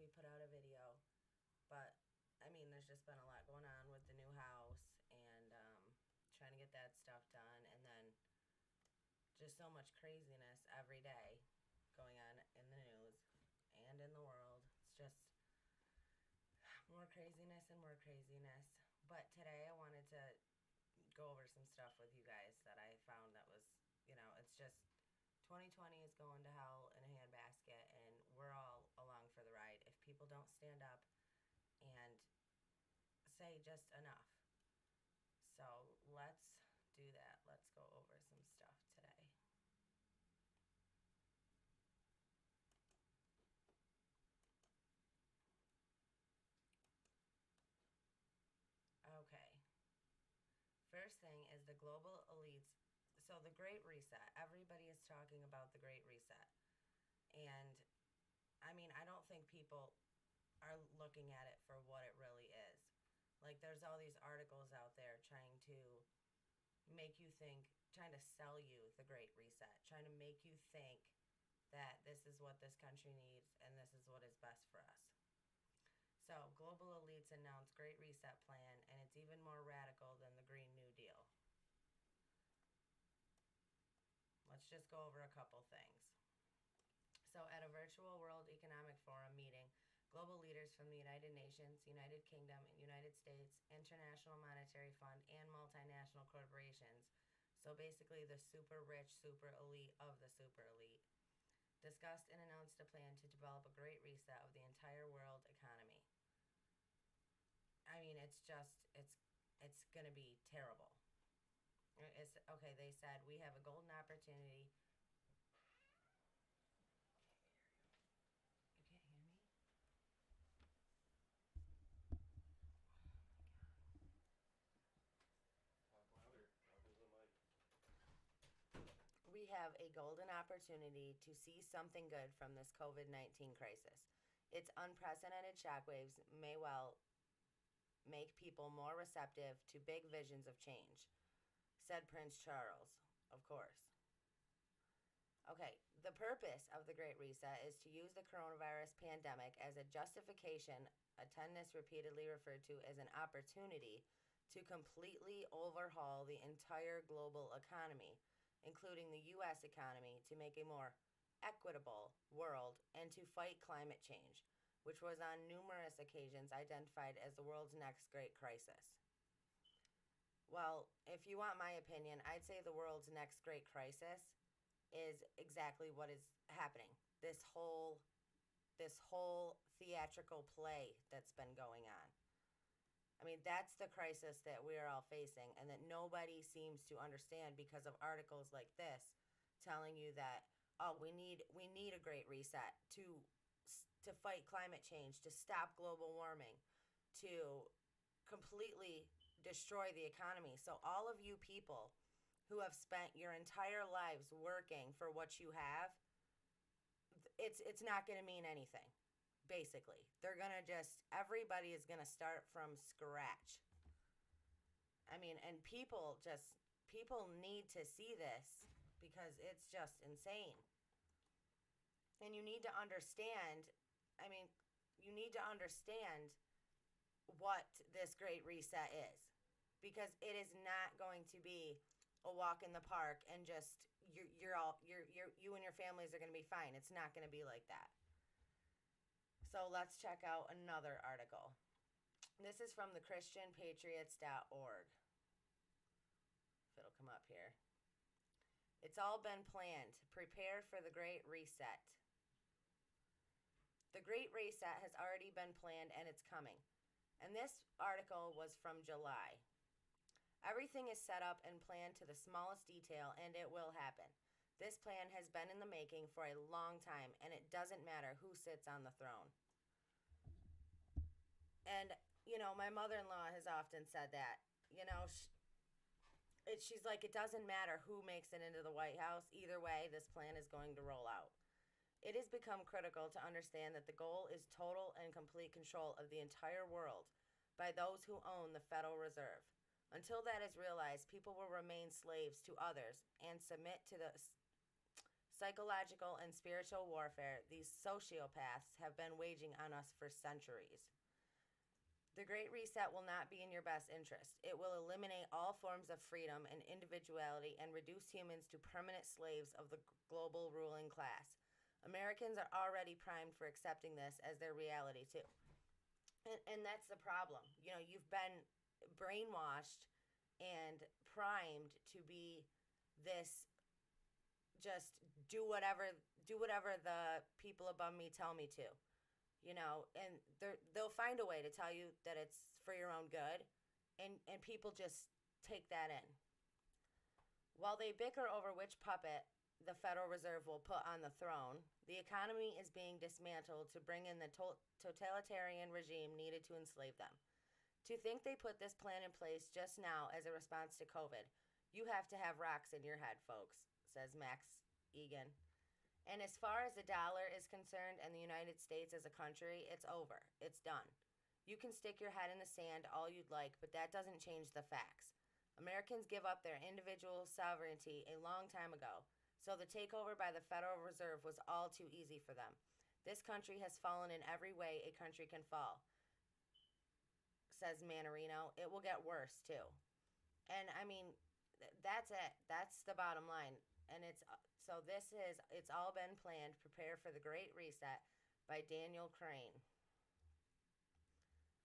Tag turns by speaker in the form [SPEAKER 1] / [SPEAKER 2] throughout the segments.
[SPEAKER 1] we put out a video. But, I mean, there's just been a lot going on with the new house and trying to get that stuff done. And then just so much craziness every day going on in the news and in the world. It's just more craziness and more craziness. But today I wanted to go over some stuff with you guys that I found that was, it's just 2020 is going to hell in a handbasket, and we're all along for the ride if people don't stand up and say just enough. So let's do that. Let's go over some stuff today. Okay. First thing is the global elites. So the Great Reset. Everybody is talking about the Great Reset. And I mean, I don't think people are looking at it for what it really is. Like, there's all these articles out there trying to make you think, trying to sell you the Great Reset, trying to make you think that this is what this country needs and this is what is best for us. So, global elites announced Great Reset plan, and it's even more radical than the Green New Deal. Let's just go over a couple things. So, at a virtual World Economic Forum meeting, global leaders from the United Nations, United Kingdom, and United States, International Monetary Fund, and multinational corporations, so basically the super rich, super elite of the super elite, discussed and announced a plan to develop a great reset of the entire world economy. I mean, it's going to be terrible. Okay, they said, we have a golden opportunity. You can't hear me? We have a golden opportunity to see something good from this COVID-19 crisis. Its unprecedented shockwaves may well make people more receptive to big visions of change, said Prince Charles, of course. Okay, the purpose of the Great Reset is to use the coronavirus pandemic as a justification, attendance repeatedly referred to as an opportunity, to completely overhaul the entire global economy, including the U.S. economy, to make a more equitable world and to fight climate change, which was on numerous occasions identified as the world's next great crisis. Well, if you want my opinion, I'd say the world's next great crisis is exactly what is happening. This whole theatrical play that's been going on. I mean, that's the crisis that we're all facing, and that nobody seems to understand because of articles like this telling you that, oh, we need a great reset to fight climate change, to stop global warming, to completely destroy the economy. So all of you people who have spent your entire lives working for what you have, it's not going to mean anything. Basically, they're going to everybody is going to start from scratch. I mean, and people need to see this because it's just insane. And you need to understand, what this Great Reset is, because it is not going to be a walk in the park and just you and your families are going to be fine. It's not going to be like that. So let's check out another article. This is from the christianpatriots.org. If it'll come up here. It's all been planned. Prepare for the Great Reset. The Great Reset has already been planned and it's coming. And this article was from July. Everything is set up and planned to the smallest detail, and it will happen. This plan has been in the making for a long time, and it doesn't matter who sits on the throne. And, my mother-in-law has often said that, she's like, it doesn't matter who makes it into the White House. Either way, this plan is going to roll out. It has become critical to understand that the goal is total and complete control of the entire world by those who own the Federal Reserve. Until that is realized, people will remain slaves to others and submit to the psychological and spiritual warfare these sociopaths have been waging on us for centuries. The Great Reset will not be in your best interest. It will eliminate all forms of freedom and individuality and reduce humans to permanent slaves of the global ruling class. Americans are already primed for accepting this as their reality, too. And that's the problem. You know, you've been brainwashed and primed to be this just do whatever the people above me tell me to, you know, and they'll find a way to tell you that it's for your own good, and people just take that in. While they bicker over which puppet the Federal Reserve will put on the throne, the economy is being dismantled to bring in the totalitarian regime needed to enslave them. To think they put this plan in place just now as a response to COVID, you have to have rocks in your head, folks, says Max Egan. And as far as the dollar is concerned and the United States as a country, it's over. It's done. You can stick your head in the sand all you'd like, but that doesn't change the facts. Americans give up their individual sovereignty a long time ago, so the takeover by the Federal Reserve was all too easy for them. This country has fallen in every way a country can fall, says Manarino. It will get worse, too. And, I mean, that's it. That's the bottom line. And it's all been planned. Prepare for the Great Reset by Daniel Crane.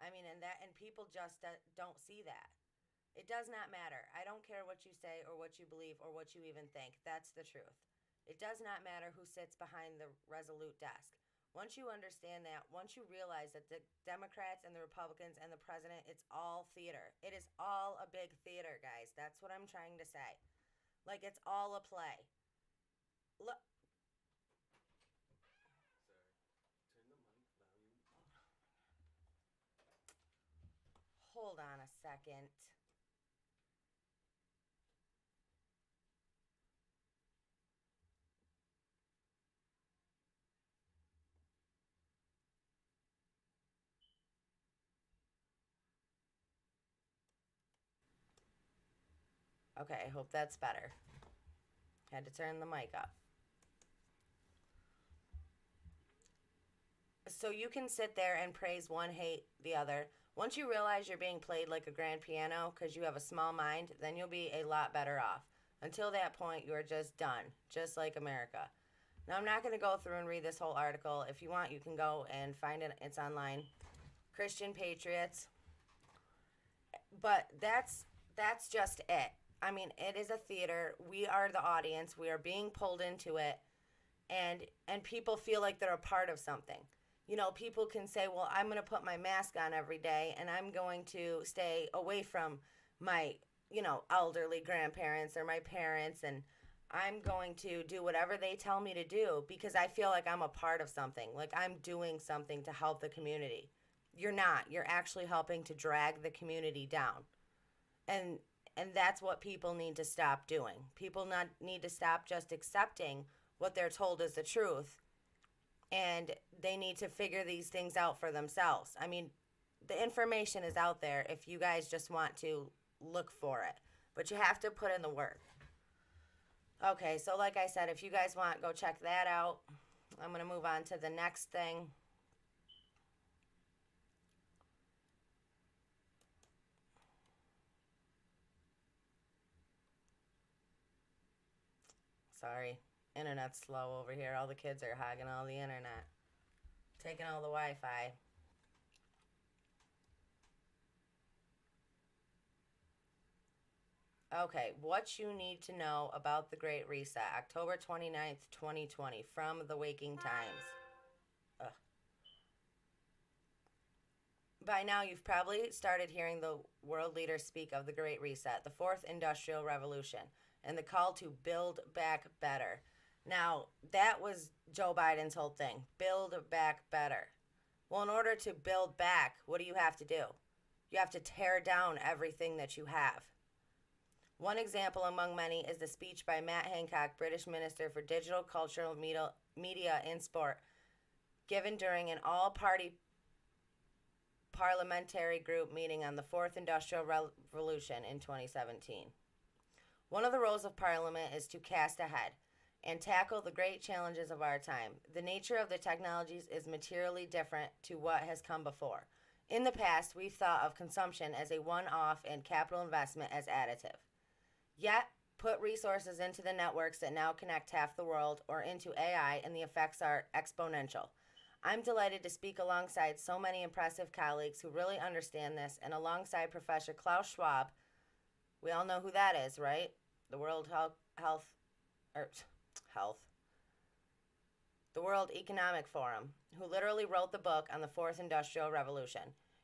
[SPEAKER 1] I mean, and people just don't see that. It does not matter. I don't care what you say or what you believe or what you even think. That's the truth. It does not matter who sits behind the Resolute desk. Once you understand that, once you realize that the Democrats and the Republicans and the president, it's all theater. It is all a big theater, guys. That's what I'm trying to say. Like, it's all a play. Look. Hold on a second. Okay, I hope that's better. Had to turn the mic up. So you can sit there and praise one, hate the other. Once you realize you're being played like a grand piano because you have a small mind, then you'll be a lot better off. Until that point, you are just done, just like America. Now, I'm not going to go through and read this whole article. If you want, you can go and find it. It's online. Christian Patriots. But that's just it. I mean, it is a theater. We are the audience. We are being pulled into it. And people feel like they're a part of something. You know, people can say, well, I'm going to put my mask on every day, and I'm going to stay away from my, you know, elderly grandparents or my parents, and I'm going to do whatever they tell me to do because I feel like I'm a part of something, like I'm doing something to help the community. You're not. You're actually helping to drag the community down. And that's what people need to stop doing. People need to stop just accepting what they're told is the truth, and they need to figure these things out for themselves. I mean, the information is out there if you guys just want to look for it, but you have to put in the work. Okay, so like I said, if you guys want, go check that out. I'm going to move on to the next thing. Sorry, internet's slow over here. All the kids are hogging all the internet, taking all the Wi-Fi. Okay, what you need to know about the Great Reset, October 29th, 2020, from the Waking Times. Ugh. By now, you've probably started hearing the world leaders speak of the Great Reset, the fourth industrial revolution, and the call to build back better. Now, that was Joe Biden's whole thing, build back better. Well, in order to build back, what do you have to do? You have to tear down everything that you have. One example among many is the speech by Matt Hancock, British Minister for Digital, Cultural, Media and Sport, given during an all-party parliamentary group meeting on the Fourth Industrial Revolution in 2017. One of the roles of Parliament is to cast ahead and tackle the great challenges of our time. The nature of the technologies is materially different to what has come before. In the past, we've thought of consumption as a one off and capital investment as additive. Yet, put resources into the networks that now connect half the world or into AI, and the effects are exponential. I'm delighted to speak alongside so many impressive colleagues who really understand this, and alongside Professor Klaus Schwab. We all know who that is, right? The er, Health, the World Economic Forum, who literally wrote the book on the Fourth Industrial Revolution.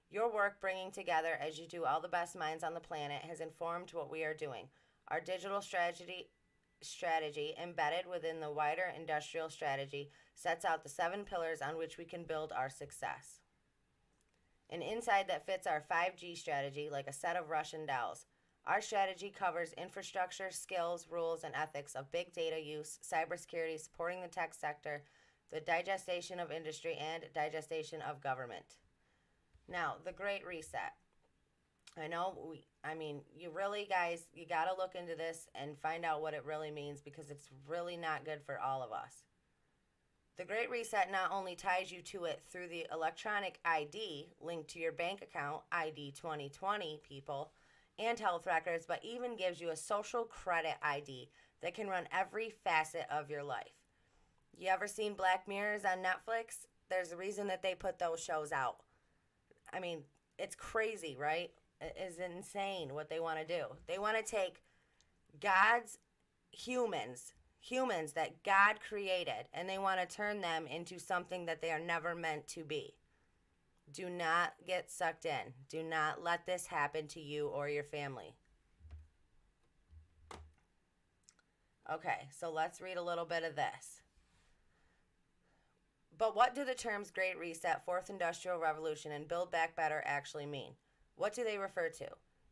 [SPEAKER 1] Your work bringing together, as you do, all the best minds on the planet has informed what we are doing. Our digital strategy, embedded within the wider industrial strategy, sets out the 7 pillars on which we can build our success. An inside that fits our 5G strategy like a set of Russian dolls. Our strategy covers infrastructure, skills, rules, and ethics of big data use, cybersecurity, supporting the tech sector, the digestion of industry, and digestion of government. Now, the Great Reset. You really, guys, you got to look into this and find out what it really means, because it's really not good for all of us. The Great Reset not only ties you to it through the electronic ID linked to your bank account, ID 2020, people, and health records, but even gives you a social credit ID that can run every facet of your life. You ever seen Black Mirrors on Netflix? There's a reason that they put those shows out. I mean, it's crazy, right? It is insane what they want to do. They want to take God's humans that God created, and they want to turn them into something that they are never meant to be. Do not get sucked in. Do not let this happen to you or your family. Okay, so let's read a little bit of this. But what do the terms Great Reset, Fourth Industrial Revolution, and Build Back Better actually mean? What do they refer to?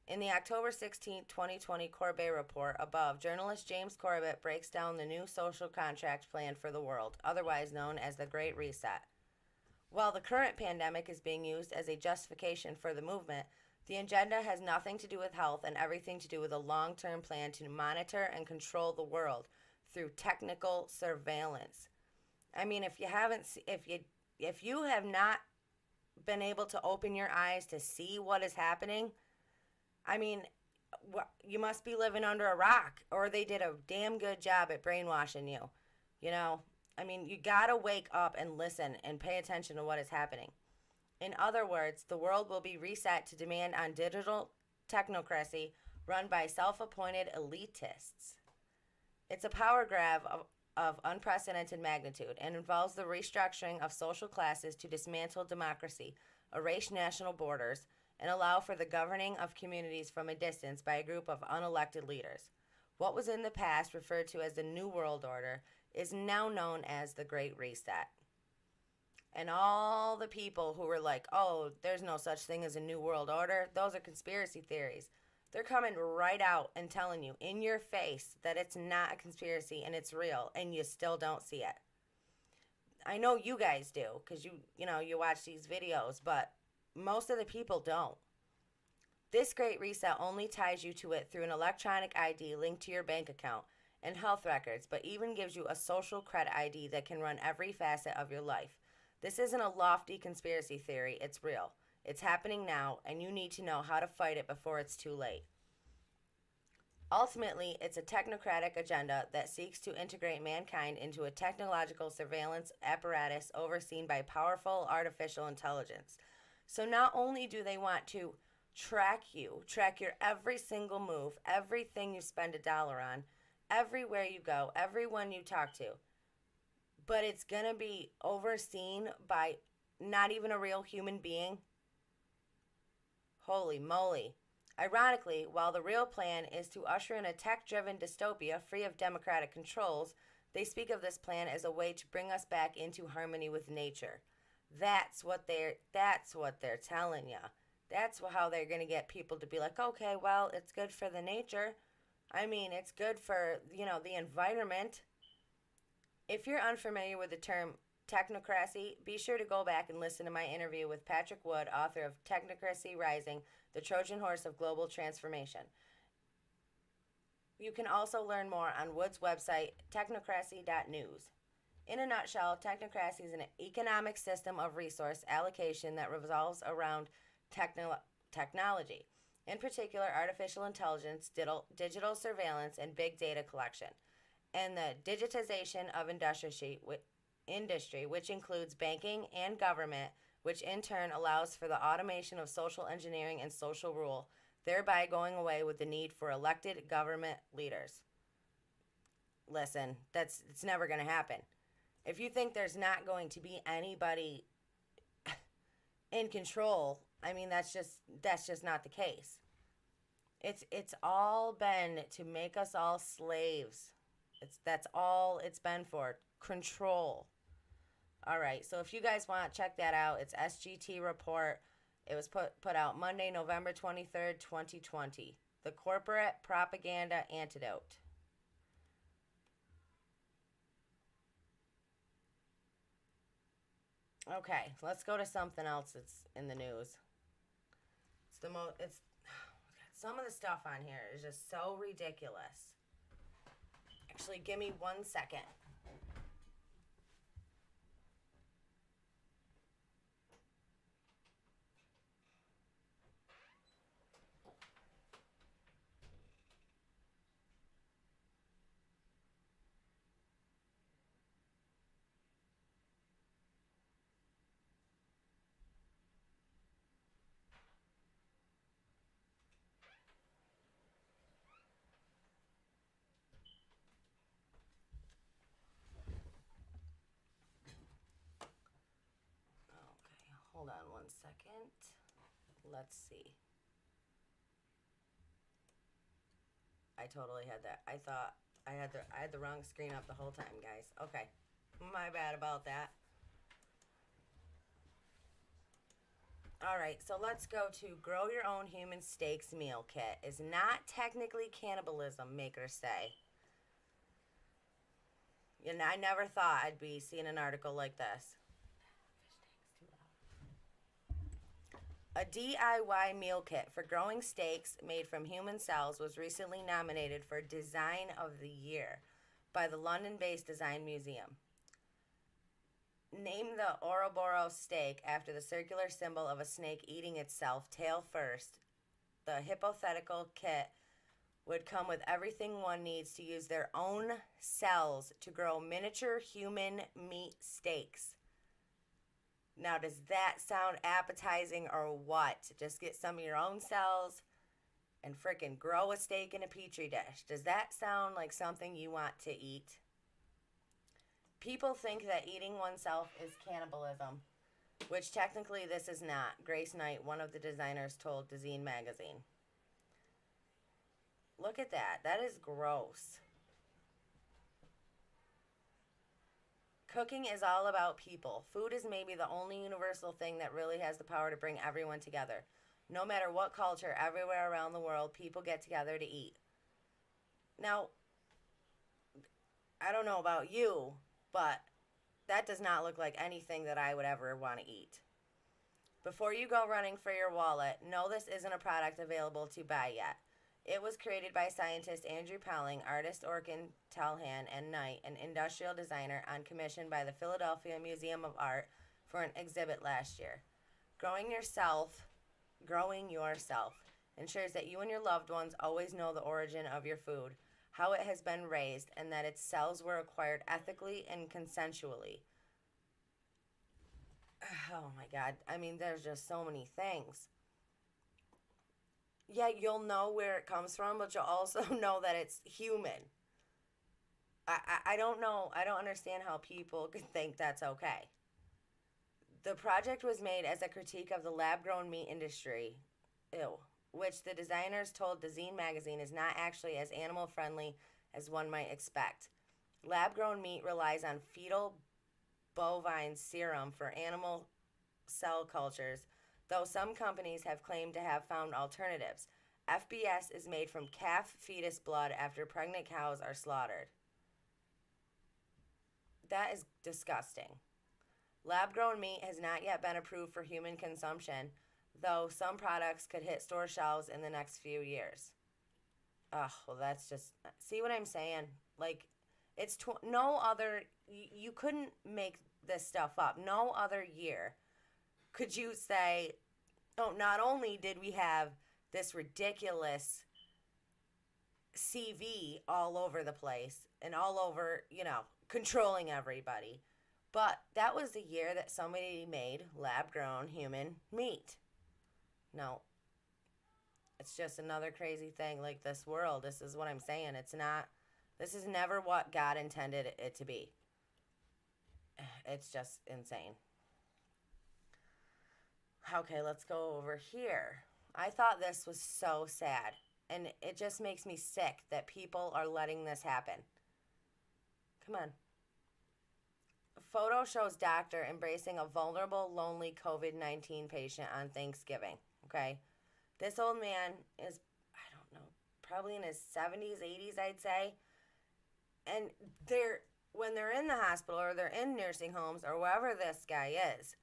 [SPEAKER 1] In the October 16, 2020 Corbett report above, journalist James Corbett breaks down the new social contract plan for the world, otherwise known as the Great Reset. While the current pandemic is being used as a justification for the movement, the agenda has nothing to do with health and everything to do with a long-term plan to monitor and control the world through technical surveillance. I mean, if you have not been able to open your eyes to see what is happening, I mean, you must be living under a rock, or they did a damn good job at brainwashing you. You know, I mean, you gotta wake up and listen and pay attention to what is happening. In other words, the world will be reset to demand on digital technocracy run by self-appointed elitists. It's a power grab of unprecedented magnitude and involves the restructuring of social classes to dismantle democracy, erase national borders, and allow for the governing of communities from a distance by a group of unelected leaders. What was in the past referred to as the New World Order is now known as the Great Reset. And all the people who were like, oh, there's no such thing as a New World Order, those are conspiracy theories. They're coming right out and telling you in your face that it's not a conspiracy and it's real, and you still don't see it. I know you guys do, because you watch these videos, but most of the people don't. This Great Reset only ties you to it through an electronic ID linked to your bank account and health records, but even gives you a social credit ID that can run every facet of your life. This isn't a lofty conspiracy theory, it's real. It's happening now, and you need to know how to fight it before it's too late. Ultimately, it's a technocratic agenda that seeks to integrate mankind into a technological surveillance apparatus overseen by powerful artificial intelligence. So not only do they want to track your every single move, everything you spend $1 on, everywhere you go, everyone you talk to, but it's going to be overseen by not even a real human being. Holy moly. Ironically, while the real plan is to usher in a tech-driven dystopia free of democratic controls, they speak of this plan as a way to bring us back into harmony with nature. That's what they're telling you. That's how they're going to get people to be like, okay, well, it's good for the nature. I mean, it's good for, the environment. If you're unfamiliar with the term technocracy, be sure to go back and listen to my interview with Patrick Wood, author of Technocracy Rising, the Trojan Horse of Global Transformation. You can also learn more on Wood's website, technocracy.news. In a nutshell, technocracy is an economic system of resource allocation that revolves around technology, in particular artificial intelligence, digital surveillance, and big data collection, and the digitization of industry, which includes banking and government, which in turn allows for the automation of social engineering and social rule, thereby going away with the need for elected government leaders. Listen, it's never going to happen. If you think there's not going to be anybody in control, I mean that's just not the case. It's all been to make us all slaves. That's all it's been for. Control. All right. So if you guys want, check that out. It's SGT report. It was put out Monday, November 23rd, 2020. The corporate propaganda antidote. Okay, let's go to something else that's in the news. It's some of the stuff on here is just so ridiculous. Actually, give me 1 second. Okay, hold on 1 second. Let's see. I totally had that. I thought I had the wrong screen up the whole time, guys. Okay. My bad about that. All right, so let's go to grow your own human steaks meal kit. Is not technically cannibalism, makers say. And I never thought I'd be seeing an article like this. A DIY meal kit for growing steaks made from human cells was recently nominated for Design of the Year by the London-based Design Museum. Name the Ouroboros steak after the circular symbol of a snake eating itself, tail first. The hypothetical kit would come with everything one needs to use their own cells to grow miniature human meat steaks. Now, does that sound appetizing or what? Just get some of your own cells and frickin' grow a steak in a petri dish. Does that sound like something you want to eat? People think that eating oneself is cannibalism, which technically this is not. Grace Knight, one of the designers, told Design magazine. Look at that. That is gross. Cooking is all about people. Food is maybe the only universal thing that really has the power to bring everyone together. No matter what culture, everywhere around the world, people get together to eat. Now, I don't know about you, but that does not look like anything that I would ever want to eat. Before you go running for your wallet, no, this isn't a product available to buy yet. It was created by scientist Andrew Pelling, artist Orkin Telhan, and Knight, an industrial designer, on commission by the Philadelphia Museum of Art for an exhibit last year. Growing yourself ensures that you and your loved ones always know the origin of your food, how it has been raised, and that its cells were acquired ethically and consensually. Oh my God. I mean, there's just so many things. Yeah, you'll know where it comes from, but you'll also know that it's human. I don't know. I don't understand how people could think that's okay. The project was made as a critique of the lab-grown meat industry, which the designers told Design magazine is not actually as animal-friendly as one might expect. Lab-grown meat relies on fetal bovine serum for animal cell cultures, though some companies have claimed to have found alternatives. FBS is made from calf fetus blood after pregnant cows are slaughtered. That is disgusting. Lab-grown meat has not yet been approved for human consumption, though some products could hit store shelves in the next few years. Oh, well, that's just, see what I'm saying? Like, it's no other, you couldn't make this stuff up. No other year could you say, oh, not only did we have this ridiculous CV all over the place and all over, controlling everybody, but that was the year that somebody made lab grown human meat. No, it's just another crazy thing. Like this world, this is what I'm saying. It's not, this is never what God intended it to be. It's just insane. Okay, let's go over here. I thought this was so sad. And it just makes me sick that people are letting this happen. Come on. A photo shows doctor embracing a vulnerable, lonely COVID-19 patient on Thanksgiving. Okay? This old man is, I don't know, probably in his 70s, 80s, I'd say. And when they're in the hospital or they're in nursing homes or wherever this guy is,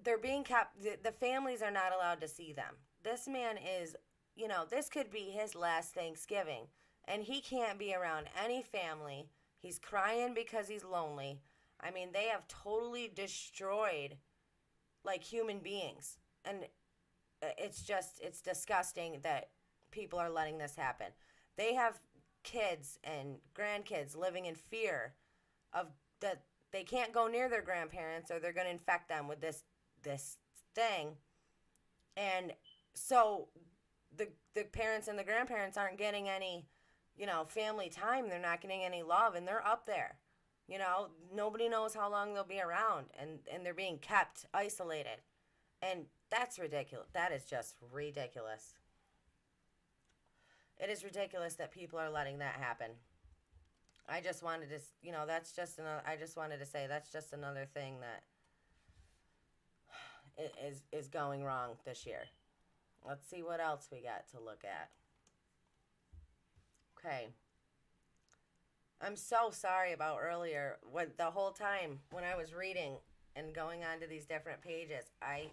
[SPEAKER 1] they're being kept, the families are not allowed to see them. This man is, this could be his last Thanksgiving, and he can't be around any family. He's crying because he's lonely. I mean, they have totally destroyed, like, human beings. And it's disgusting that people are letting this happen. They have kids and grandkids living in fear of that they can't go near their grandparents or they're going to infect them with this thing. And so the parents and the grandparents aren't getting any, family time. They're not getting any love, and they're up there. Nobody knows how long they'll be around, and they're being kept isolated. And that's ridiculous. That is just ridiculous. It is ridiculous that people are letting that happen. I just wanted to, I just wanted to say that's just another thing that is going wrong this year. Let's see what else we got to look at. Okay. I'm so sorry about earlier. The whole time when I was reading and going on to these different pages, I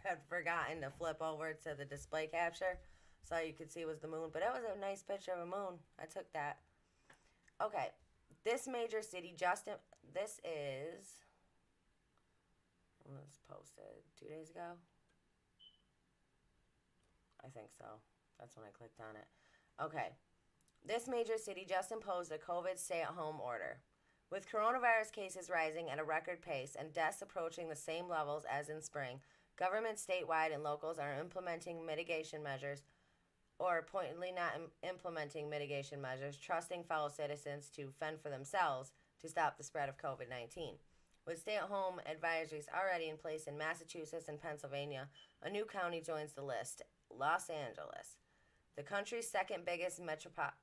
[SPEAKER 1] had forgotten to flip over to the display capture so you could see it was the moon. But it was a nice picture of a moon. I took that. Okay. This major city this was posted 2 days ago. I think so. That's when I clicked on it. Okay. This major city just imposed a COVID stay-at-home order. With coronavirus cases rising at a record pace and deaths approaching the same levels as in spring, governments statewide and locals are implementing mitigation measures or pointedly not implementing mitigation measures, trusting fellow citizens to fend for themselves to stop the spread of COVID-19. With stay-at-home advisories already in place in Massachusetts and Pennsylvania, a new county joins the list, Los Angeles. The country's second biggest metropolis.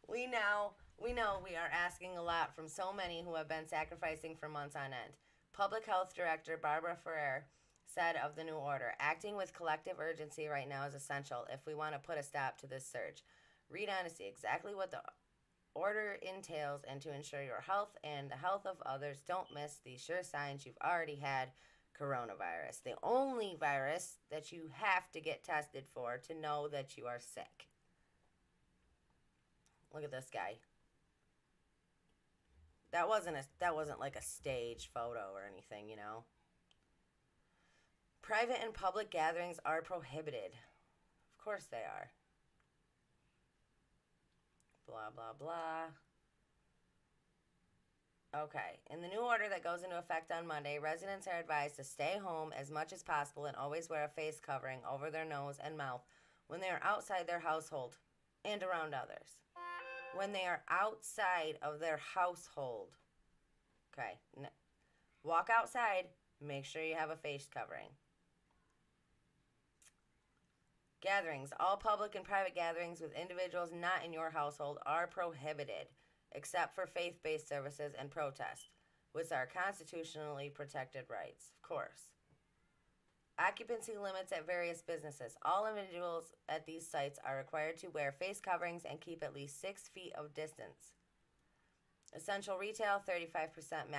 [SPEAKER 1] We know we are asking a lot from so many who have been sacrificing for months on end. Public Health Director Barbara Ferrer said of the new order, acting with collective urgency right now is essential if we want to put a stop to this surge. Read on to see exactly what the order entails and to ensure your health and the health of others. Don't miss these sure signs you've already had coronavirus. The only virus that you have to get tested for to know that you are sick. Look at this guy. That wasn't like a stage photo or anything, Private and public gatherings are prohibited. Of course they are. Blah, blah, blah. Okay. In the new order that goes into effect on Monday, residents are advised to stay home as much as possible and always wear a face covering over their nose and mouth when they are outside their household and around others. When they are outside of their household. Okay. Walk outside. Make sure you have a face covering. Gatherings. All public and private gatherings with individuals not in your household are prohibited, except for faith-based services and protests, which are constitutionally protected rights, of course. Occupancy limits at various businesses. All individuals at these sites are required to wear face coverings and keep at least 6 feet of distance. Essential retail, 35%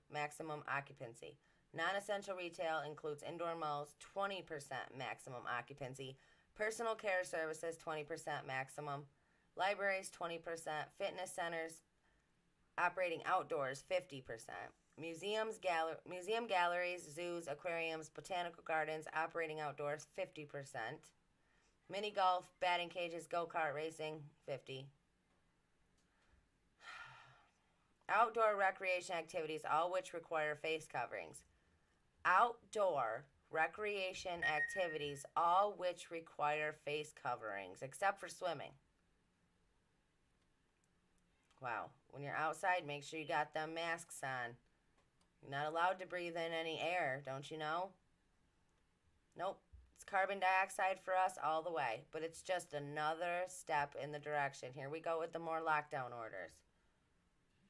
[SPEAKER 1] maximum occupancy. Non-essential retail includes indoor malls, 20% maximum occupancy. Personal care services, 20% maximum. Libraries, 20%. Fitness centers operating outdoors, 50%. Museum galleries, zoos, aquariums, botanical gardens operating outdoors, 50%. Mini golf, batting cages, go-kart racing, 50. Outdoor recreation activities, all which require face coverings. Outdoor recreation activities, all which require face coverings, except for swimming. Wow. When you're outside, make sure you got them masks on. You're not allowed to breathe in any air, don't you know? Nope. It's carbon dioxide for us all the way, but it's just another step in the direction. Here we go with the more lockdown orders.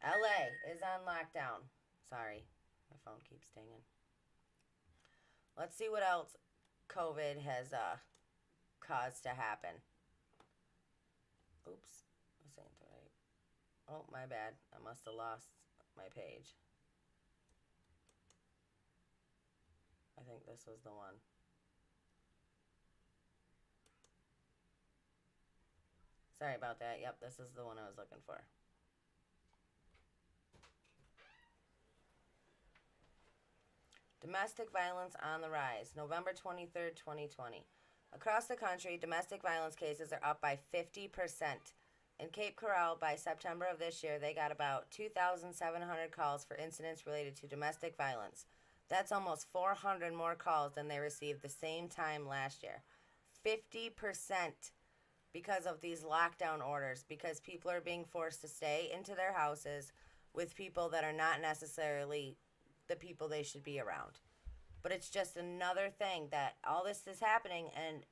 [SPEAKER 1] LA is on lockdown. Sorry, my phone keeps dinging. Let's see what else COVID has caused to happen. Oops, this ain't the right. Oh, my bad. I must have lost my page. I think this was the one. Sorry about that. Yep, this is the one I was looking for. Domestic violence on the rise. November 23rd, 2020. Across the country, domestic violence cases are up by 50%. In Cape Coral, by September of this year, they got about 2,700 calls for incidents related to domestic violence. That's almost 400 more calls than they received the same time last year. 50% because of these lockdown orders, because people are being forced to stay into their houses with people that are not necessarily the people they should be around. But it's just another thing that all this is happening and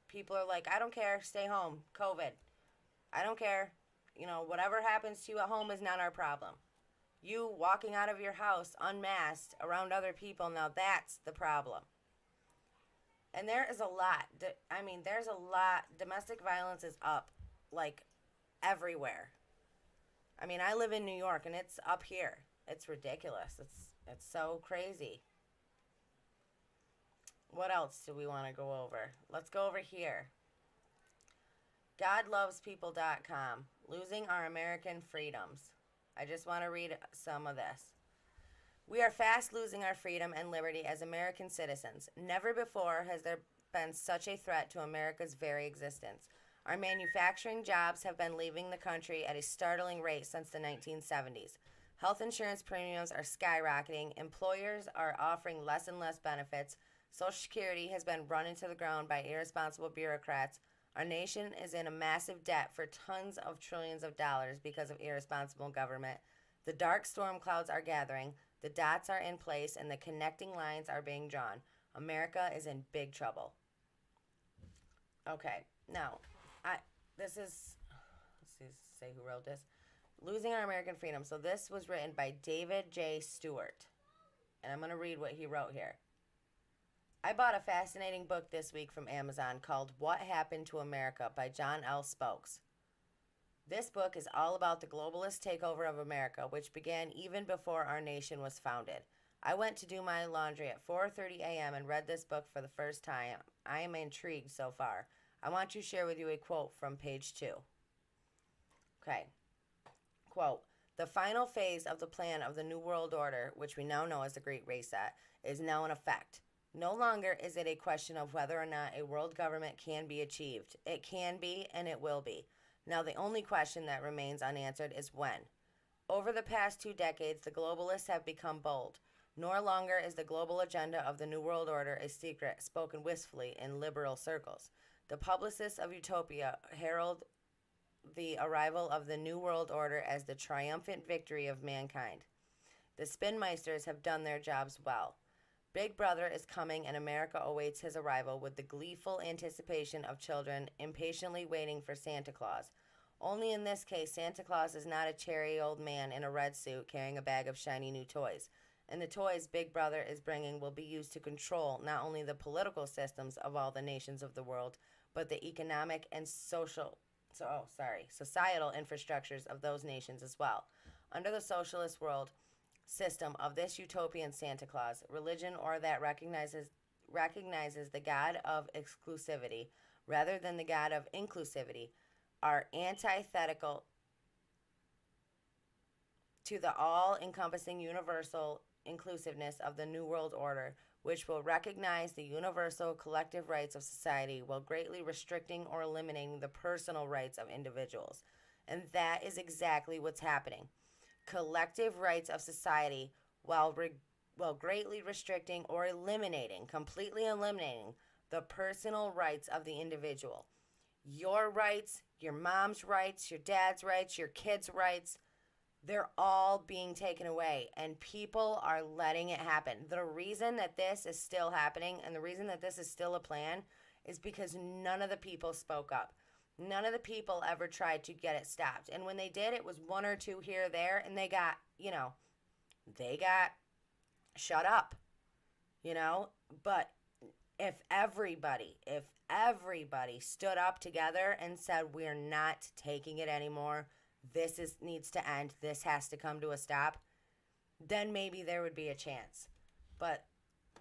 [SPEAKER 1] people are like, I don't care, stay home, COVID. I don't care. You know, whatever happens to you at home is not our problem. You walking out of your house unmasked around other people, now that's the problem. And there is a lot. I mean, there's a lot. Domestic violence is up, like, everywhere. I mean, I live in New York, and it's up here. It's ridiculous. It's so crazy. What else do we want to go over? Let's go over here. GodLovesPeople.com. Losing our American freedoms. I just want to read some of this. We are fast losing our freedom and liberty as American citizens. Never before has there been such a threat to America's very existence. Our manufacturing jobs have been leaving the country at a startling rate since the 1970s. Health insurance premiums are skyrocketing. Employers are offering less and less benefits. Social Security has been run into the ground by irresponsible bureaucrats. Our nation is in a massive debt for tons of trillions of dollars because of irresponsible government. The dark storm clouds are gathering. The dots are in place and the connecting lines are being drawn. America is in big trouble. Okay, now, let's say who wrote this. Losing Our American Freedom. So this was written by David J. Stewart. And I'm going to read what he wrote here. I bought a fascinating book this week from Amazon called What Happened to America by John L. Spokes. This book is all about the globalist takeover of America, which began even before our nation was founded. I went to do my laundry at 4:30 a.m. and read this book for the first time. I am intrigued so far. I want to share with you a quote from page 2. Okay. Quote, the final phase of the plan of the New World Order, which we now know as the Great Reset, is now in effect. No longer is it a question of whether or not a world government can be achieved. It can be, and it will be. Now, the only question that remains unanswered is when. Over the past 2 decades, the globalists have become bold. No longer is the global agenda of the New World Order a secret spoken wistfully in liberal circles. The publicists of utopia herald the arrival of the New World Order as the triumphant victory of mankind. The spinmeisters have done their jobs well. Big Brother is coming and America awaits his arrival with the gleeful anticipation of children impatiently waiting for Santa Claus. Only in this case, Santa Claus is not a cherry old man in a red suit carrying a bag of shiny new toys. And the toys Big Brother is bringing will be used to control not only the political systems of all the nations of the world, but the economic and societal infrastructures of those nations as well. Under the socialist world, system of this utopian Santa Claus, religion or that recognizes the God of exclusivity rather than the God of inclusivity, are antithetical to the all-encompassing universal inclusiveness of the New World Order, which will recognize the universal collective rights of society while greatly restricting or eliminating the personal rights of individuals. And that is exactly what's happening. Collective rights of society while greatly restricting or completely eliminating the personal rights of the individual. Your rights, your mom's rights, your dad's rights, your kids' rights, they're all being taken away, and people are letting it happen. The reason that this is still happening and the reason that this is still a plan is because none of the people spoke up. None of the people ever tried to get it stopped. And when they did, it was one or two here or there, and they got shut up, But if everybody stood up together and said, we're not taking it anymore, needs to end, this has to come to a stop, then maybe there would be a chance. But,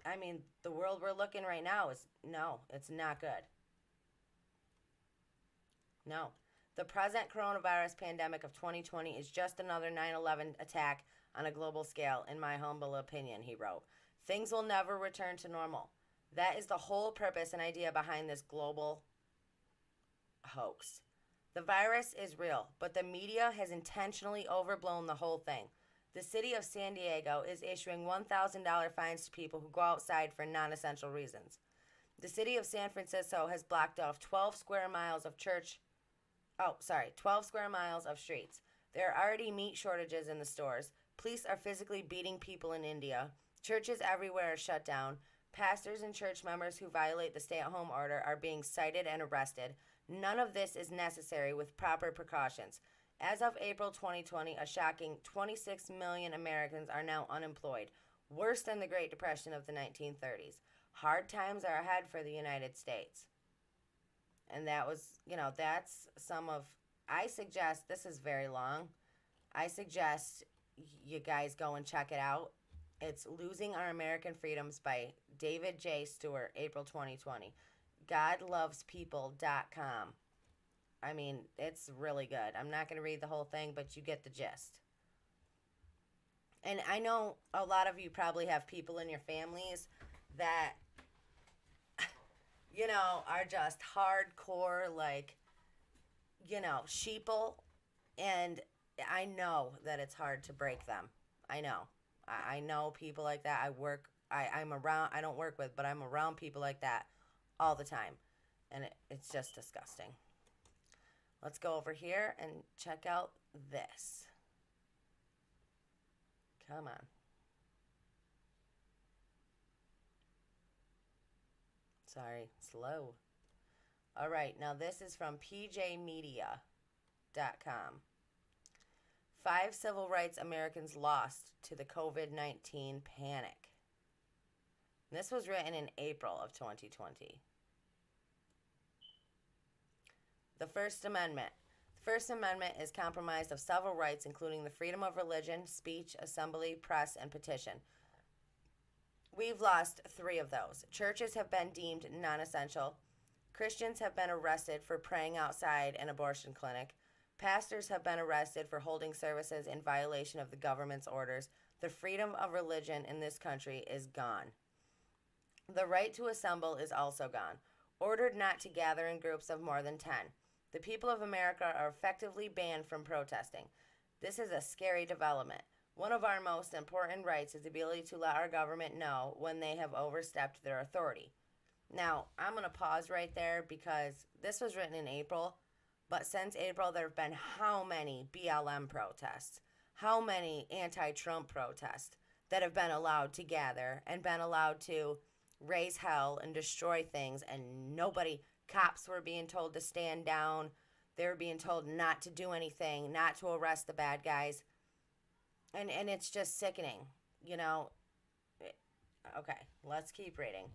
[SPEAKER 1] I mean, the world we're looking right now is, no, it's not good. No. The present coronavirus pandemic of 2020 is just another 9/11 attack on a global scale, in my humble opinion, he wrote. Things will never return to normal. That is the whole purpose and idea behind this global hoax. The virus is real, but the media has intentionally overblown the whole thing. The city of San Diego is issuing $1,000 fines to people who go outside for non-essential reasons. The city of San Francisco has blocked off 12 square miles of 12 square miles of streets. There are already meat shortages in the stores. Police are physically beating people in India. Churches everywhere are shut down. Pastors and church members who violate the stay-at-home order are being cited and arrested. None of this is necessary with proper precautions. As of April 2020, a shocking 26 million Americans are now unemployed, worse than the Great Depression of the 1930s. Hard times are ahead for the United States. And that was, that's I suggest, this is very long, I suggest you guys go and check it out. It's Losing Our American Freedoms by David J. Stewart, April 2020. GodLovesPeople.com. I mean, it's really good. I'm not going to read the whole thing, but you get the gist. And I know a lot of you probably have people in your families that, are just hardcore, sheeple. And I know that it's hard to break them. I know. I know people like that. I'm around, I don't work with, but I'm around people like that all the time. And it's just disgusting. Let's go over here and check out this. Come on. Sorry, slow. All right, now this is from pjmedia.com. 5 civil rights Americans lost to the COVID-19 panic. This was written in April of 2020. The First Amendment. The First Amendment is comprised of several rights, including the freedom of religion, speech, assembly, press, and petition. We've lost 3 of those. Churches have been deemed non-essential. Christians have been arrested for praying outside an abortion clinic. Pastors have been arrested for holding services in violation of the government's orders. The freedom of religion in this country is gone. The right to assemble is also gone. Ordered not to gather in groups of more than 10. The people of America are effectively banned from protesting. This is a scary development. One of our most important rights is the ability to let our government know when they have overstepped their authority. Now, I'm going to pause right there because this was written in April. But since April, there have been how many BLM protests, how many anti-Trump protests that have been allowed to gather and been allowed to raise hell and destroy things, and cops were being told to stand down. They were being told not to do anything, not to arrest the bad guys. And it's just sickening, Okay, let's keep reading.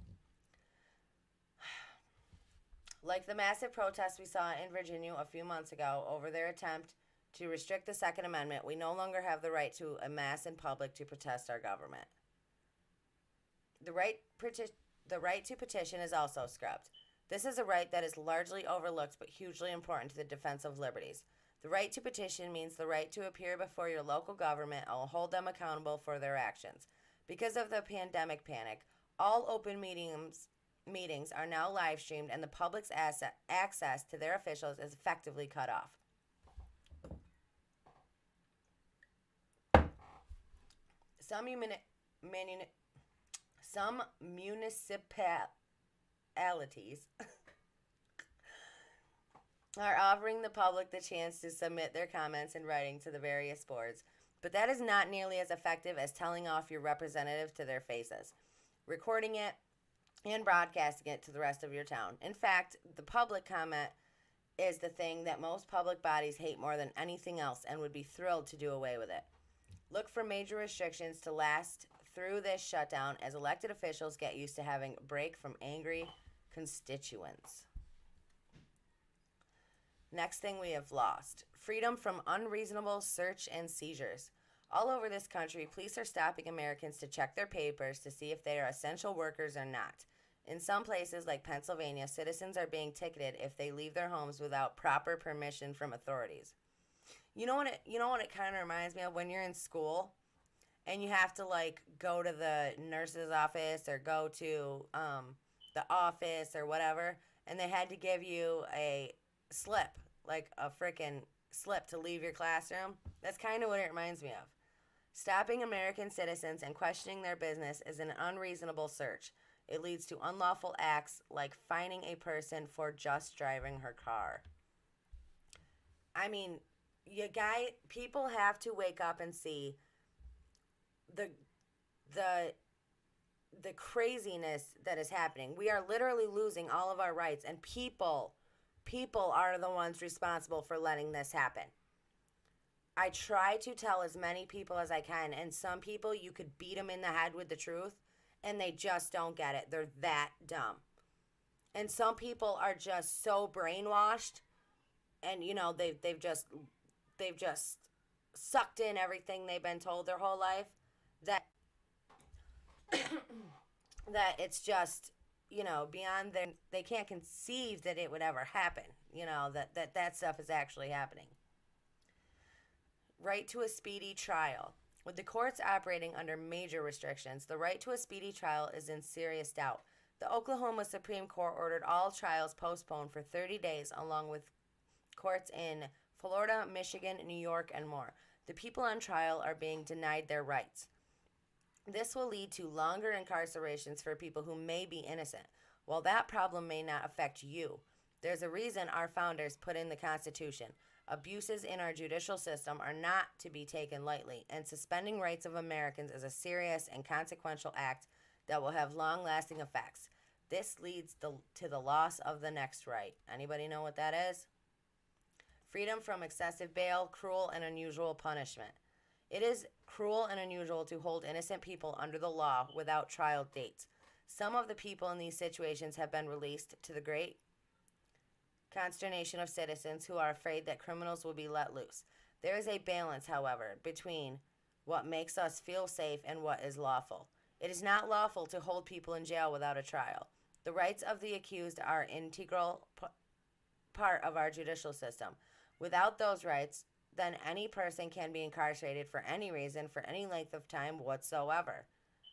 [SPEAKER 1] Like the massive protests we saw in Virginia a few months ago over their attempt to restrict the Second Amendment, we no longer have the right to amass in public to protest our government. The right to petition is also scrubbed. This is a right that is largely overlooked but hugely important to the defense of liberties. The right to petition means the right to appear before your local government and hold them accountable for their actions. Because of the pandemic panic, all open meetings are now live streamed and the public's access to their officials is effectively cut off. Some municipalities are offering the public the chance to submit their comments in writing to the various boards, but that is not nearly as effective as telling off your representative to their faces, recording it, and broadcasting it to the rest of your town. In fact, the public comment is the thing that most public bodies hate more than anything else and would be thrilled to do away with it. Look for major restrictions to last through this shutdown as elected officials get used to having a break from angry constituents. Next thing we have lost: freedom from unreasonable search and seizures. All over this country, police are stopping Americans to check their papers to see if they are essential workers or not. In some places, like Pennsylvania, citizens are being ticketed if they leave their homes without proper permission from authorities. You know what it kind of reminds me of? When you're in school and you have to like go to the nurse's office or go to the office or whatever, and they had to give you a slip, like a freaking slip to leave your classroom. That's kind of what it reminds me of. Stopping American citizens and questioning their business is an unreasonable search. It leads to unlawful acts like fining a person for just driving her car. I mean, people have to wake up and see the craziness that is happening. We are literally losing all of our rights, and people are the ones responsible for letting this happen. I try to tell as many people as I can, and some people you could beat them in the head with the truth and they just don't get it. They're that dumb. And some people are just so brainwashed, and they've just sucked in everything they've been told their whole life that that it's just beyond their, they can't conceive that it would ever happen, that stuff is actually happening. Right to a speedy trial. With the courts operating under major restrictions, the right to a speedy trial is in serious doubt. The Oklahoma Supreme Court ordered all trials postponed for 30 days, along with courts in Florida, Michigan, New York, and more. The people on trial are being denied their rights. This will lead to longer incarcerations for people who may be innocent. While that problem may not affect you, there's a reason our founders put in the Constitution. Abuses in our judicial system are not to be taken lightly, and suspending rights of Americans is a serious and consequential act that will have long-lasting effects. This leads to the loss of the next right. Anybody know what that is? Freedom from excessive bail, cruel and unusual punishment. It is cruel and unusual to hold innocent people under the law without trial dates. Some of the people in these situations have been released to the great consternation of citizens who are afraid that criminals will be let loose. There is a balance, however, between what makes us feel safe and what is lawful. It is not lawful to hold people in jail without a trial. The rights of the accused are an integral part of our judicial system. Without those rights, then any person can be incarcerated for any reason for any length of time whatsoever.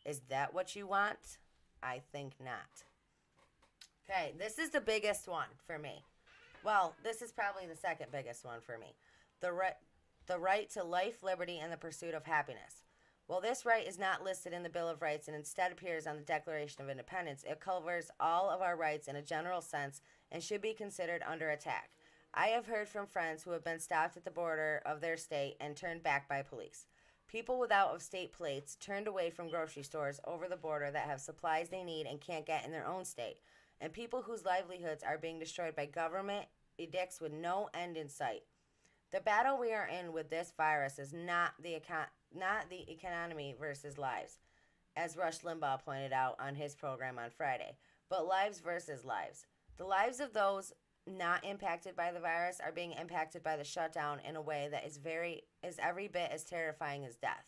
[SPEAKER 1] Is that what you want? I think not. Okay, this is the biggest one for me. Well, this is probably the second biggest one for me. The right to life, liberty, and the pursuit of happiness. While this right is not listed in the Bill of Rights and instead appears on the Declaration of Independence, it covers all of our rights in a general sense and should be considered under attack. I have heard from friends who have been stopped at the border of their state and turned back by police. People with out-of-state plates turned away from grocery stores over the border that have supplies they need and can't get in their own state. And people whose livelihoods are being destroyed by government edicts with no end in sight. The battle we are in with this virus is not the economy versus lives, as Rush Limbaugh pointed out on his program on Friday, but lives versus lives. The lives of those not impacted by the virus are being impacted by the shutdown in a way that is every bit as terrifying as death.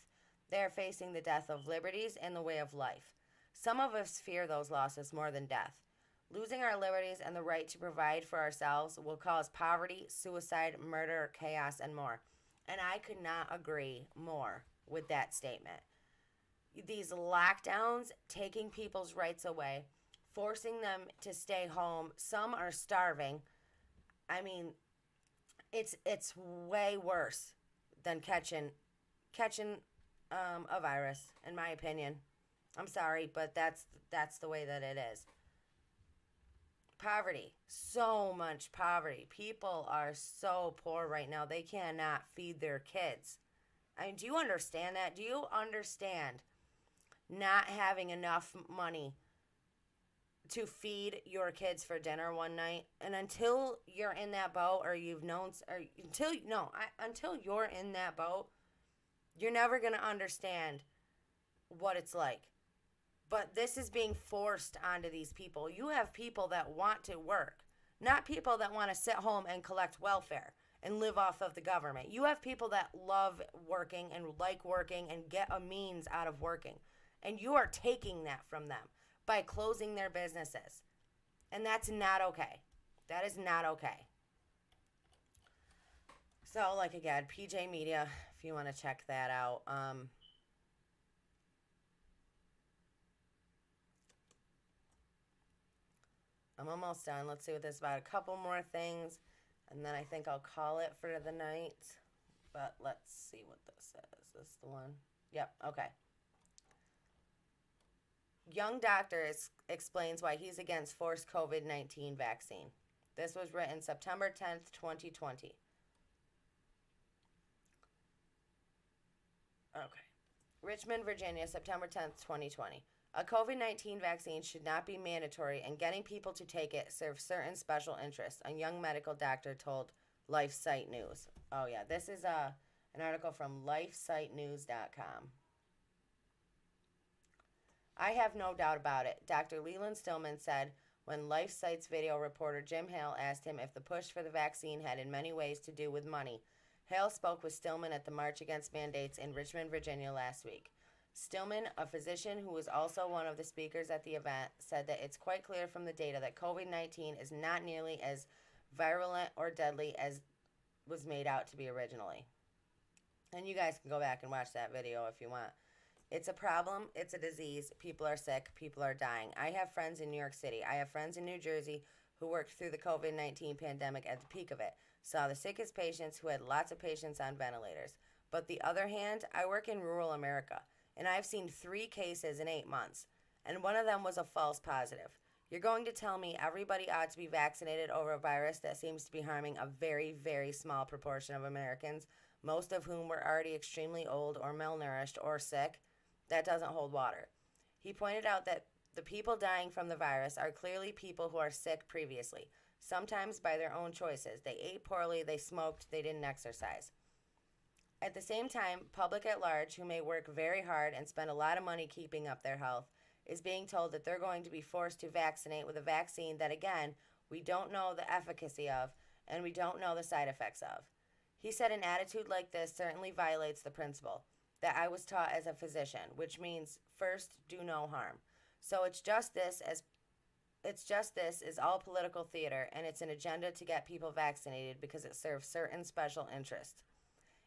[SPEAKER 1] They are facing the death of liberties and the way of life. Some of us fear those losses more than death. Losing our liberties and the right to provide for ourselves will cause poverty, suicide, murder, chaos, and more. And I could not agree more with that statement. These lockdowns taking people's rights away, forcing them to stay home. Some are starving. I mean, it's way worse than catching a virus, in my opinion. I'm sorry, but that's the way that it is. Poverty, so much poverty. People are so poor right now. They cannot feed their kids. I mean, do you understand that? Do you understand not having enough money to feed your kids for dinner one night? And until you're in that boat, or you've known, or until you're in that boat, you're never going to understand what it's like. But this is being forced onto these people. You have people that want to work, not people that want to sit home and collect welfare and live off of the government. You have people that love working and like working and get a means out of working. And you are taking that from them by closing their businesses. And that's not okay. That is not okay. So, like again, PJ Media, if you want to check that out. I'm almost done. Let's see what this is about. A couple more things, and then I think I'll call it for the night. But let's see what this is. Is this the one? Yep, okay. Young doctor explains why he's against forced COVID-19 vaccine. This was written September 10th, 2020. Okay. Richmond, Virginia, September 10th, 2020. A COVID-19 vaccine should not be mandatory, and getting people to take it serves certain special interests, a young medical doctor told LifeSite News. Oh, yeah, this is an article from lifesitenews.com. I have no doubt about it, Dr. Leland Stillman said when LifeSite's video reporter Jim Hale asked him if the push for the vaccine had in many ways to do with money. Hale spoke with Stillman at the March Against Mandates in Richmond, Virginia last week. Stillman, a physician who was also one of the speakers at the event, said that it's quite clear from the data that COVID-19 is not nearly as virulent or deadly as was made out to be originally. And you guys can go back and watch that video if you want. It's a problem. It's a disease. People are sick. People are dying. I have friends in New York City. I have friends in New Jersey who worked through the COVID-19 pandemic at the peak of it, saw the sickest patients, who had lots of patients on ventilators. But the other hand, I work in rural America, and I've seen 3 cases in 8 months, and one of them was a false positive. You're going to tell me everybody ought to be vaccinated over a virus that seems to be harming a very, very small proportion of Americans, most of whom were already extremely old or malnourished or sick? That doesn't hold water. He pointed out that the people dying from the virus are clearly people who are sick previously, sometimes by their own choices. They ate poorly, they smoked, they didn't exercise. At the same time, public at large, who may work very hard and spend a lot of money keeping up their health, is being told that they're going to be forced to vaccinate with a vaccine that, again, we don't know the efficacy of and we don't know the side effects of. He said an attitude like this certainly violates the principle that I was taught as a physician, which means first, do no harm. So it's just this is all political theater, and it's an agenda to get people vaccinated because it serves certain special interests.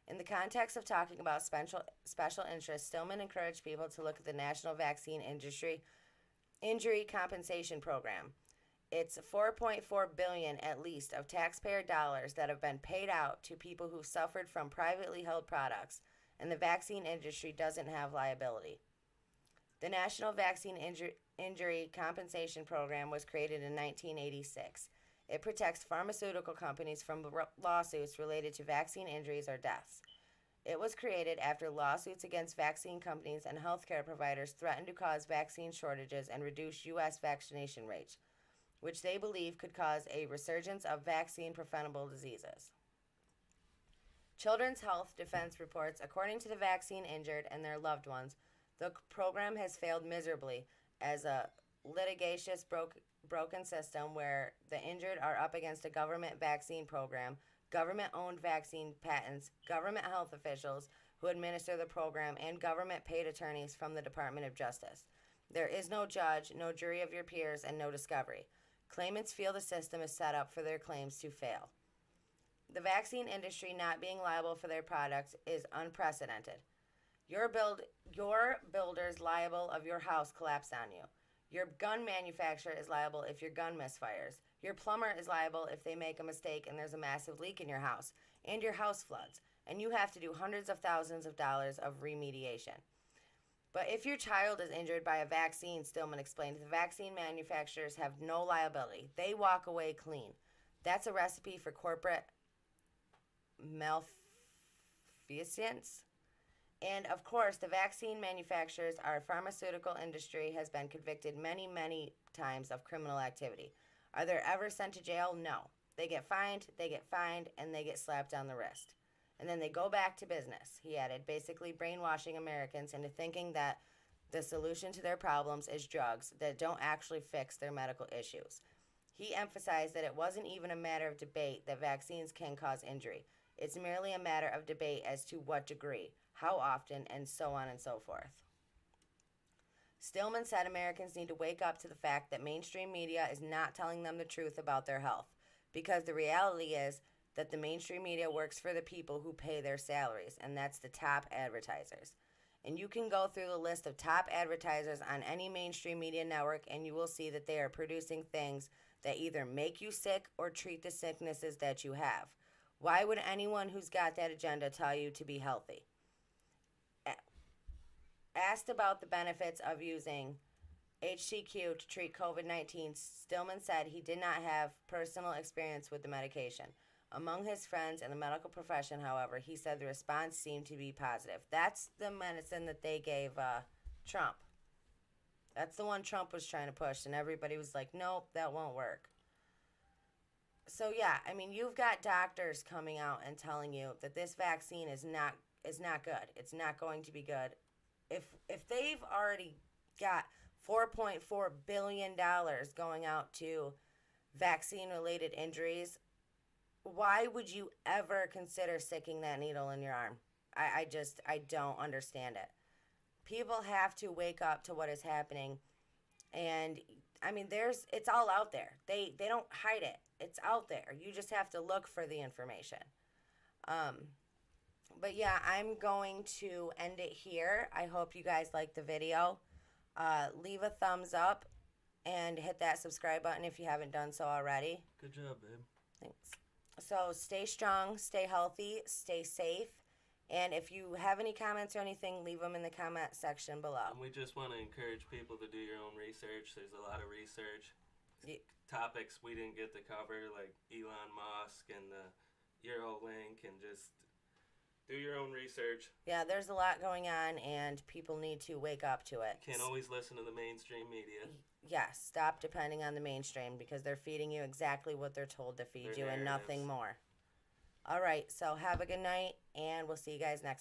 [SPEAKER 1] In the context of talking about special interests, Stillman encouraged people to look at the National Vaccine Injury Compensation Program. It's $4.4 billion at least of taxpayer dollars that have been paid out to people who've suffered from privately held products, and the vaccine industry doesn't have liability. The National Vaccine Injury Compensation Program was created in 1986. It protects pharmaceutical companies from lawsuits related to vaccine injuries or deaths. It was created after lawsuits against vaccine companies and healthcare providers threatened to cause vaccine shortages and reduce U.S. vaccination rates, which they believe could cause a resurgence of vaccine-preventable diseases. Children's Health Defense reports, according to the vaccine injured and their loved ones, the program has failed miserably as a litigious broken system where the injured are up against a government vaccine program, government owned vaccine patents, government health officials who administer the program, and government paid attorneys from the Department of Justice. There is no judge, no jury of your peers, and no discovery. Claimants feel the system is set up for their claims to fail. The vaccine industry not being liable for their products is unprecedented. Your builder's liable if your house collapsed on you. Your gun manufacturer is liable if your gun misfires. Your plumber is liable if they make a mistake and there's a massive leak in your house and your house floods, and you have to do hundreds of thousands of dollars of remediation. But if your child is injured by a vaccine, Stillman explained, the vaccine manufacturers have no liability. They walk away clean. That's a recipe for corporate malfeasance. And of course, the vaccine manufacturers, our pharmaceutical industry has been convicted many, many times of criminal activity. Are they ever sent to jail? No. They get fined, and they get slapped on the wrist. And then they go back to business, he added, basically brainwashing Americans into thinking that the solution to their problems is drugs that don't actually fix their medical issues. He emphasized that it wasn't even a matter of debate that vaccines can cause injury. It's merely a matter of debate as to what degree, how often, and so on and so forth. Stillman said Americans need to wake up to the fact that mainstream media is not telling them the truth about their health, because the reality is that the mainstream media works for the people who pay their salaries, and that's the top advertisers. And you can go through the list of top advertisers on any mainstream media network, and you will see that they are producing things that either make you sick or treat the sicknesses that you have. Why would anyone who's got that agenda tell you to be healthy? Asked about the benefits of using HCQ to treat COVID-19, Stillman said he did not have personal experience with the medication. Among his friends in the medical profession, however, he said the response seemed to be positive. That's the medicine that they gave Trump. That's the one Trump was trying to push, and everybody was like, nope, that won't work. So yeah, I mean, you've got doctors coming out and telling you that this vaccine is not good. It's not going to be good. If they've already got $4.4 billion going out to vaccine-related injuries, why would you ever consider sticking that needle in your arm? I don't understand it. People have to wake up to what is happening, and I mean, it's all out there. They don't hide it. It's out there. You just have to look for the information. But yeah, I'm going to end it here. I hope you guys liked the video. Leave a thumbs up and hit that subscribe button if you haven't done so already.
[SPEAKER 2] Good job, babe.
[SPEAKER 1] Thanks. So stay strong, stay healthy, stay safe. And if you have any comments or anything, leave them in the comment section below.
[SPEAKER 2] And we just want to encourage people to do your own research. There's a lot of research. Topics we didn't get to cover, like Elon Musk and the Eurolink, and just do your own research.
[SPEAKER 1] Yeah, there's a lot going on, and people need to wake up to it.
[SPEAKER 2] Can't always listen to the mainstream media.
[SPEAKER 1] Yes, stop depending on the mainstream, because they're feeding you exactly what they're told to feed you and nothing more. All right, so have a good night, and we'll see you guys next time.